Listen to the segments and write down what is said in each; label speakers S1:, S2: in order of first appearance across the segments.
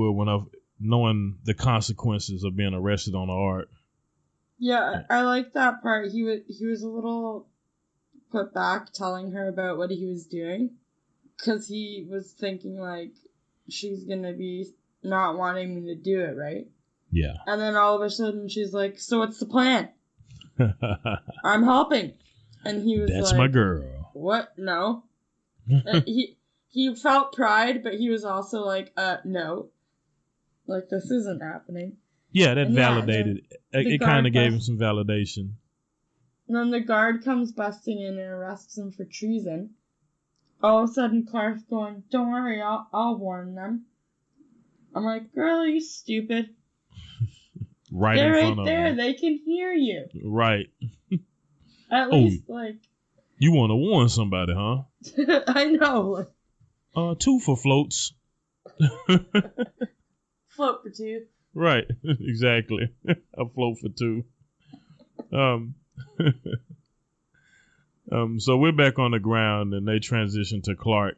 S1: Well, knowing the consequences of being arrested on the ark.
S2: Yeah, I like that part. He was a little put back telling her about what he was doing, because he was thinking like she's gonna be not wanting me to do it, right?
S1: Yeah.
S2: And then all of a sudden she's like, "So what's the plan?" "I'm helping." And he was
S1: That's
S2: like,
S1: my girl.
S2: "What? No." He felt pride, but he was also like, no. Like, this isn't happening.
S1: Yeah, that validated. It kind of gave him some validation.
S2: And then the guard comes busting in and arrests him for treason. All of a sudden, Clark's going, "Don't worry, I'll warn them." I'm like, "Girl, are you stupid?" They're
S1: in front
S2: right there.
S1: of them.
S2: They can hear you.
S1: Right.
S2: At least, like...
S1: You want to warn somebody, huh?
S2: I know.
S1: 2 for floats.
S2: Float for 2.
S1: Right. Exactly. A float for 2. So we're back on the ground, and they transition to Clark,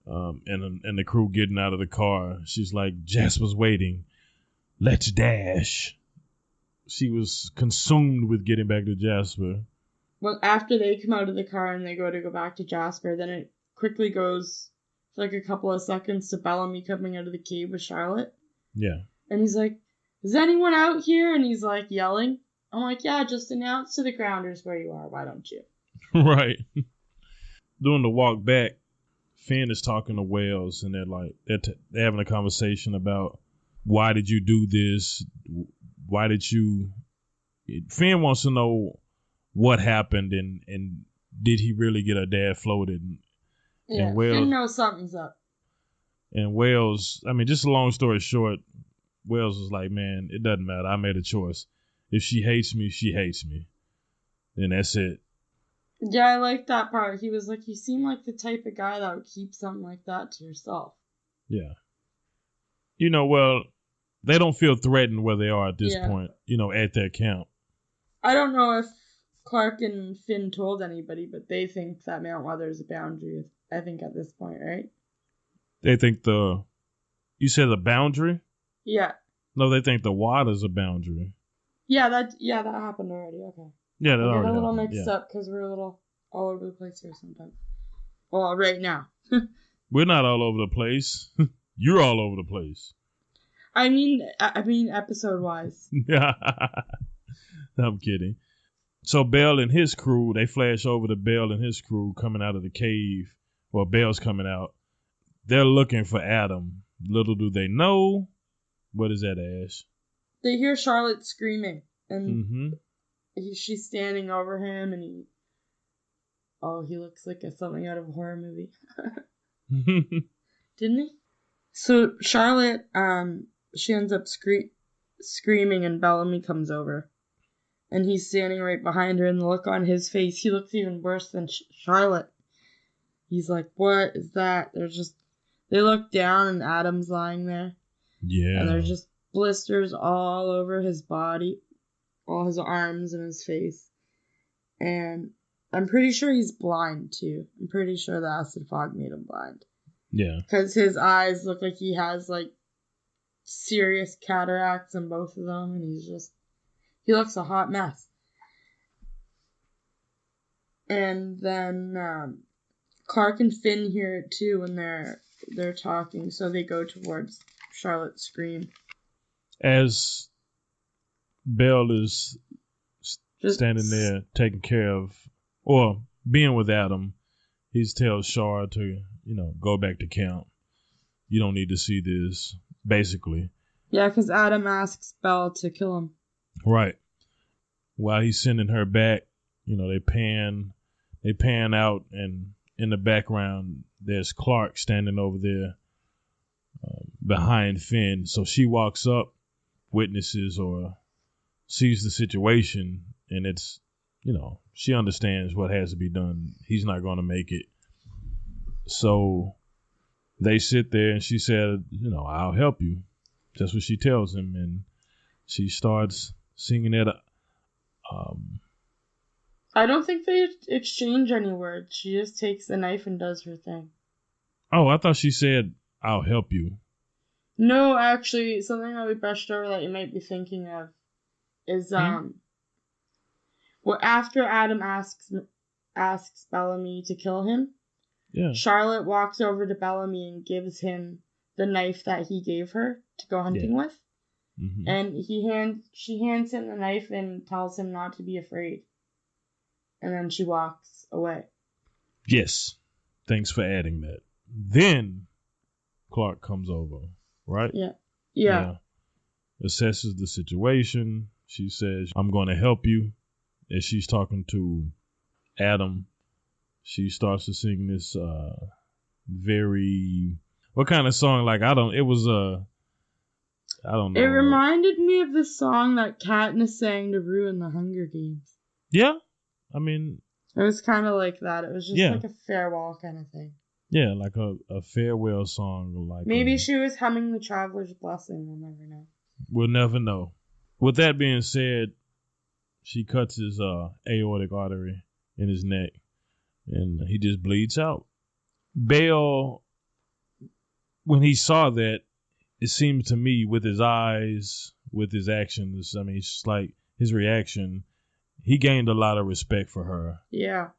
S1: and the crew getting out of the car. She's like, "Jasper's waiting. Let's dash." She was consumed with getting back to Jasper.
S2: Well, after they come out of the car and they go back to Jasper, then it quickly goes for like a couple of seconds to Bellamy coming out of the cave with Charlotte.
S1: Yeah.
S2: And he's like, "Is anyone out here?" And he's like yelling. I'm like, "Yeah, just announce to the grounders where you are. Why don't you?"
S1: Right. Doing the walk back, Finn is talking to Wells, and they're having a conversation about, why did you do this? Why did you... Finn wants to know what happened, and did he really get her dad floated?
S2: Yeah,
S1: and Wells,
S2: Finn knows something's up.
S1: And Wells, I mean, just a long story short, Wells was like, "Man, it doesn't matter. I made a choice. If she hates me, she hates me. And that's it."
S2: Yeah, I like that part. He was like, "You seem like the type of guy that would keep something like that to yourself."
S1: Yeah. Well, they don't feel threatened where they are at this point, at that camp.
S2: I don't know if Clark and Finn told anybody, but they think that Mount Weather is a boundary, I think, at this point, right?
S1: They think you said the boundary?
S2: Yeah.
S1: No, they think the water's a boundary.
S2: Yeah, that happened already. Okay.
S1: Yeah, that already
S2: get a little
S1: happened.
S2: mixed up because we're a little all over the place here sometimes. Well, right now.
S1: We're not all over the place. You're all over the place.
S2: I mean episode wise.
S1: Yeah. I'm kidding. So Bell and his crew, they flash over to Bell and his crew coming out of the cave. Well, Bell's coming out. They're looking for Adam. Little do they know. What is that, Ash?
S2: They hear Charlotte screaming, and she's standing over him, and he looks like something out of a horror movie. Didn't he? So Charlotte, she ends up screaming, and Bellamy comes over. And he's standing right behind her, and the look on his face, he looks even worse than Charlotte. He's like, "What is that?" They look down, and Adam's lying there.
S1: Yeah.
S2: And there's just blisters all over his body, all his arms and his face. And I'm pretty sure he's blind, too. I'm pretty sure the acid fog made him blind.
S1: Yeah.
S2: Because his eyes look like he has, serious cataracts in both of them, and he looks a hot mess. And then Clark and Finn hear it too when they're talking, so they go towards Charlotte's scream.
S1: As Bell is standing there taking care of, or being with Adam, he tells Char to, go back to camp. You don't need to see this, basically.
S2: Yeah, because Adam asks Bell to kill him.
S1: Right. While he's sending her back, they pan out, and in the background, there's Clark standing over there behind Finn. So she walks up, witnesses or sees the situation, and it's, she understands what has to be done. He's not going to make it. So they sit there, and she said, "I'll help you." That's what she tells him, and she starts singing it.
S2: I don't think they exchange any words. She just takes the knife and does her thing.
S1: Oh, I thought she said, "I'll help you."
S2: No, actually, something that we brushed over that you might be thinking of is well, after Adam asks Bellamy to kill him,
S1: Yeah.
S2: Charlotte walks over to Bellamy and gives him the knife that he gave her to go hunting with. Mm-hmm. And she hands him the knife and tells him not to be afraid. And then she walks away.
S1: Yes. Thanks for adding that. Then Clark comes over, right?
S2: Yeah.
S1: Assesses the situation. She says, I'm going to help you. As she's talking to Adam, she starts to sing this very... What kind of song? Like, I don't know.
S2: It reminded me of the song that Katniss sang to ruin the Hunger Games.
S1: Yeah. I mean...
S2: It was kind of like that. It was just like a farewell kind of thing.
S1: Yeah, like a farewell song. Like
S2: maybe she was humming the Traveler's Blessing. We'll never know.
S1: We'll never know. With that being said, she cuts his aortic artery in his neck, and he just bleeds out. Bale, when he saw that, it seemed to me with his eyes, with his actions, I mean, it's just like his reaction, he gained a lot of respect for her.
S2: Yeah.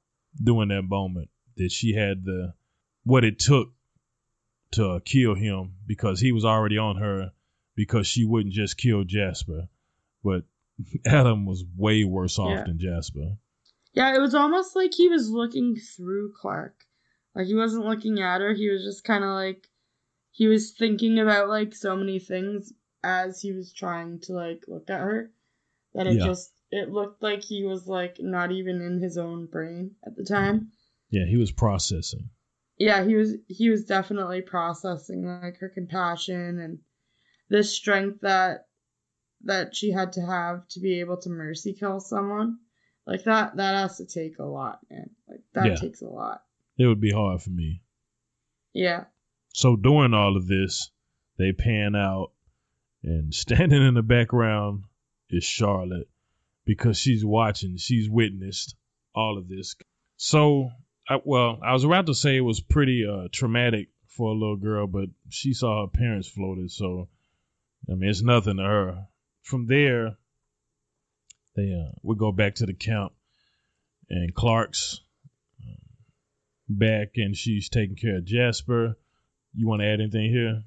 S1: During that moment, that she had what it took to kill him, because he was already on her, because she wouldn't just kill Jasper. But Adam was way worse off than Jasper.
S2: Yeah, it was almost like he was looking through Clark. Like, he wasn't looking at her. He was just kind of like, he was thinking about, like, so many things as he was trying to, like, look at her. That it looked like he was, like, not even in his own brain at the time.
S1: Yeah, he was processing.
S2: Yeah, he was definitely processing, like, her compassion and the strength that she had to have to be able to mercy kill someone. Like, that has to take a lot, man. Like, that takes a lot.
S1: It would be hard for me.
S2: Yeah.
S1: So during all of this, they pan out, and standing in the background is Charlotte, because she's watching, she's witnessed all of this. So, I was about to say it was pretty traumatic for a little girl, but she saw her parents floated, so, I mean, it's nothing to her. From there, we go back to the camp, and Clark's back, and she's taking care of Jasper. You want to add anything here?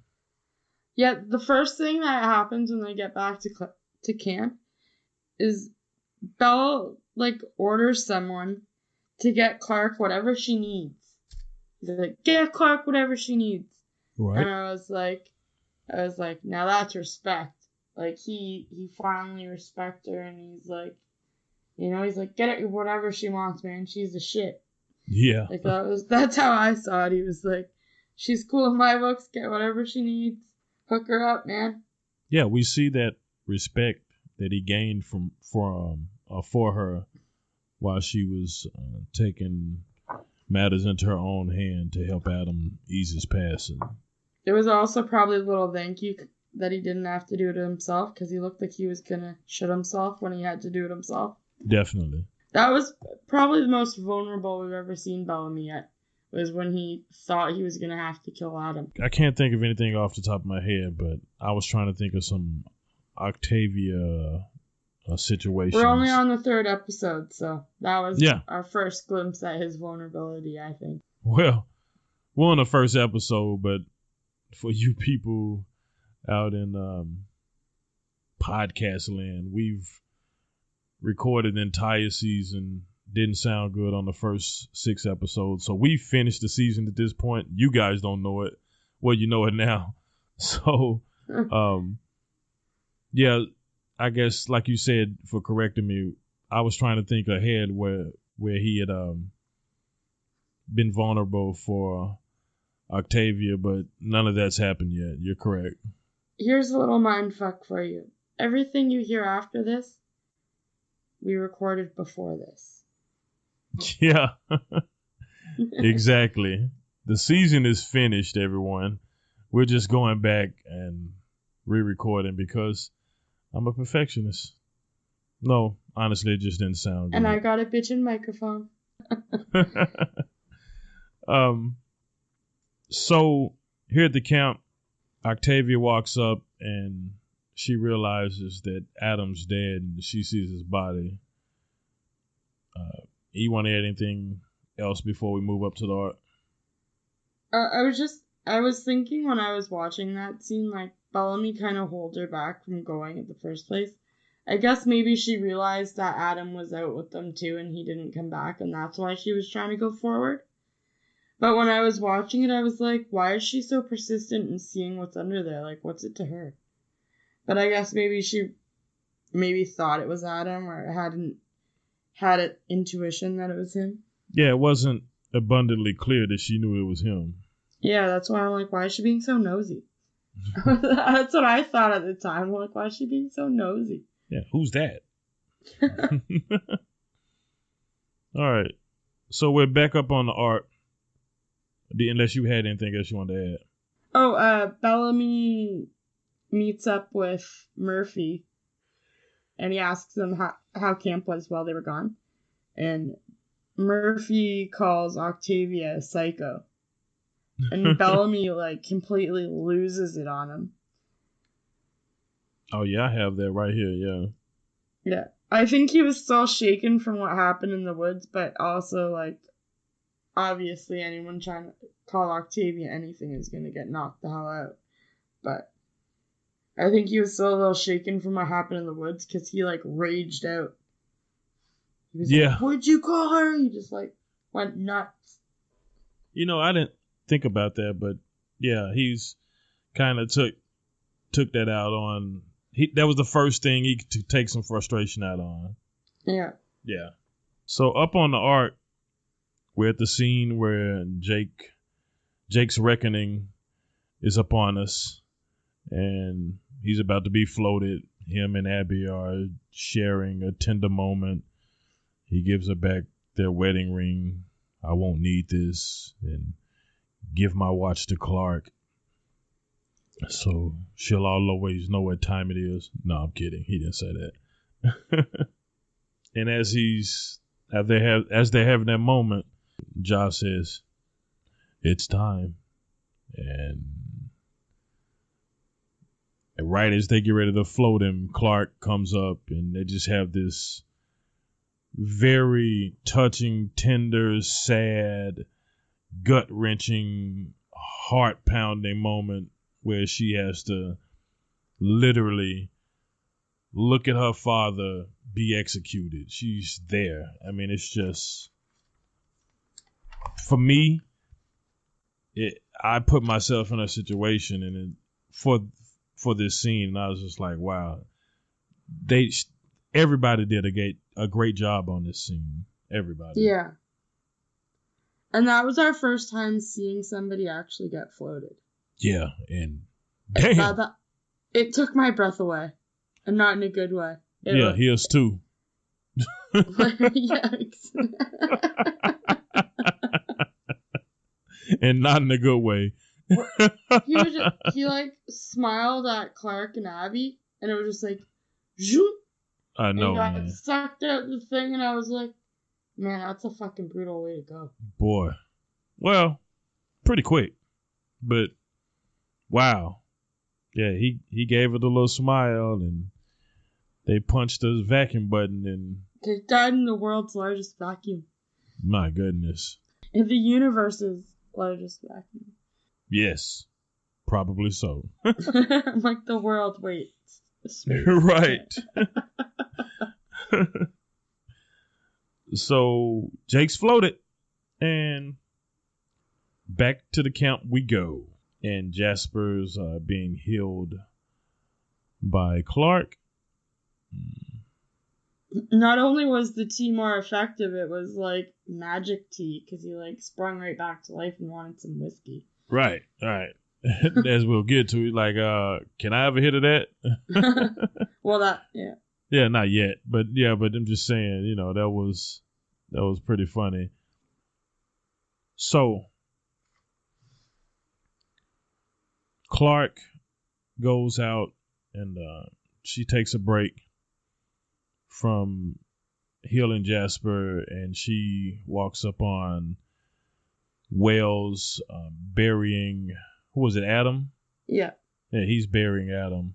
S2: Yeah, the first thing that happens when they get back to camp is Belle, like, orders someone to get Clark whatever she needs. He's like, get Clark whatever she needs.
S1: Right.
S2: And I was like, now that's respect. Like, he finally respects her, and he's like, get it whatever she wants, man. She's the shit.
S1: Yeah.
S2: Like, that's how I saw it. He was like, she's cool in my books, get whatever she needs. Hook her up, man.
S1: Yeah, we see that respect that he gained for her while she was taking matters into her own hand to help Adam ease his passing.
S2: There was also probably a little thank you that he didn't have to do it himself, because he looked like he was gonna shit himself when he had to do it himself.
S1: Definitely.
S2: That was probably the most vulnerable we've ever seen Bellamy yet, was when he thought he was gonna have to kill Adam.
S1: I can't think of anything off the top of my head, but I was trying to think of some Octavia situations.
S2: We're only on the 3rd episode, so that was our first glimpse at his vulnerability, I think.
S1: Well, we're on the first episode, but for you people out in podcast land, we've recorded the entire season. Didn't sound good on the first 6 episodes, so we finished the season at this point. You guys don't know it. Well, you know it now. So, yeah, I guess, like you said, for correcting me, I was trying to think ahead where he had been vulnerable for Octavia, but none of that's happened yet. You're correct.
S2: Here's a little mindfuck for you. Everything you hear after this, we recorded before this.
S1: Yeah, exactly. The season is finished, everyone. We're just going back and re-recording because I'm a perfectionist. No, honestly, it just didn't sound good.
S2: And I got a bitchin' microphone.
S1: So here at the camp, Octavia walks up and she realizes that Adam's dead and she sees his body. You want to add anything else before we move up to the art?
S2: I was thinking when I was watching that scene, like, Bellamy kind of holds her back from going in the first place. I guess maybe she realized that Adam was out with them too and he didn't come back, and that's why she was trying to go forward. But when I was watching it, I was like, why is she so persistent in seeing what's under there? Like, what's it to her? But I guess maybe she thought it was Adam or had an intuition that it was him.
S1: Yeah, it wasn't abundantly clear that she knew it was him.
S2: Yeah, that's why I'm like, why is she being so nosy? That's what I thought at the time. I'm like, why is she being so nosy?
S1: Yeah, who's that? All right. So we're back up on the art. Unless you had anything else you wanted to add.
S2: Oh, Bellamy meets up with Murphy and he asks him how camp was while they were gone. And Murphy calls Octavia a psycho. And Bellamy, like, completely loses it on him.
S1: Oh, yeah, I have that right here, yeah.
S2: Yeah. I think he was still shaken from what happened in the woods, but also, like, obviously anyone trying to call Octavia anything is going to get knocked the hell out. But I think he was still a little shaken from what happened in the woods because he, like, raged out. He was like, what'd you call her? He just, like, went nuts.
S1: You know, I didn't think about that, but yeah, he's kind of took that out on. That was the first thing he could take some frustration out on.
S2: Yeah.
S1: Yeah. So up on the ark, we're at the scene where Jake's reckoning is upon us, and he's about to be floated. Him and Abby are sharing a tender moment. He gives her back their wedding ring. I won't need this, and give my watch to Clark, so she'll always know what time it is. No, I'm kidding. He didn't say that. And as they're having that moment, Josh says, "It's time." And right as they get ready to float him, Clark comes up, and they just have this very touching, tender, sad, gut-wrenching, heart-pounding moment where she has to literally look at her father be executed. She's there. I mean, it's just, for me, I put myself in a situation and for this scene, and I was just like, wow, everybody did a great job on this scene. Everybody.
S2: Yeah. And that was our first time seeing somebody actually get floated.
S1: Yeah, and damn.
S2: It took my breath away. And not in a good way.
S1: His too.
S2: Yikes.
S1: And not in a good way.
S2: He like smiled at Clark and Abby, and it was just like, zoop.
S1: I know,
S2: and
S1: man.
S2: Sucked out the thing, and I was like, man, that's a fucking brutal way to go.
S1: Boy. Well, pretty quick. But, wow. Yeah, he gave it a little smile, and they punched his vacuum button, and
S2: they died in the world's largest vacuum.
S1: My goodness.
S2: In the universe's largest vacuum.
S1: Yes, probably so.
S2: Like the world waits.
S1: Right. So Jake's floated, and back to the camp we go. And Jasper's being healed by Clark.
S2: Not only was the tea more effective, it was like magic tea because he like sprung right back to life and wanted some whiskey.
S1: Right. As we'll get to it, like, can I have a hit of that?
S2: Well, yeah.
S1: Yeah, not yet, but I'm just saying, you know, that was pretty funny. So Clark goes out and she takes a break from healing Jasper, and she walks up on Wells burying, who was it, Adam?
S2: Yeah.
S1: Yeah, he's burying Adam.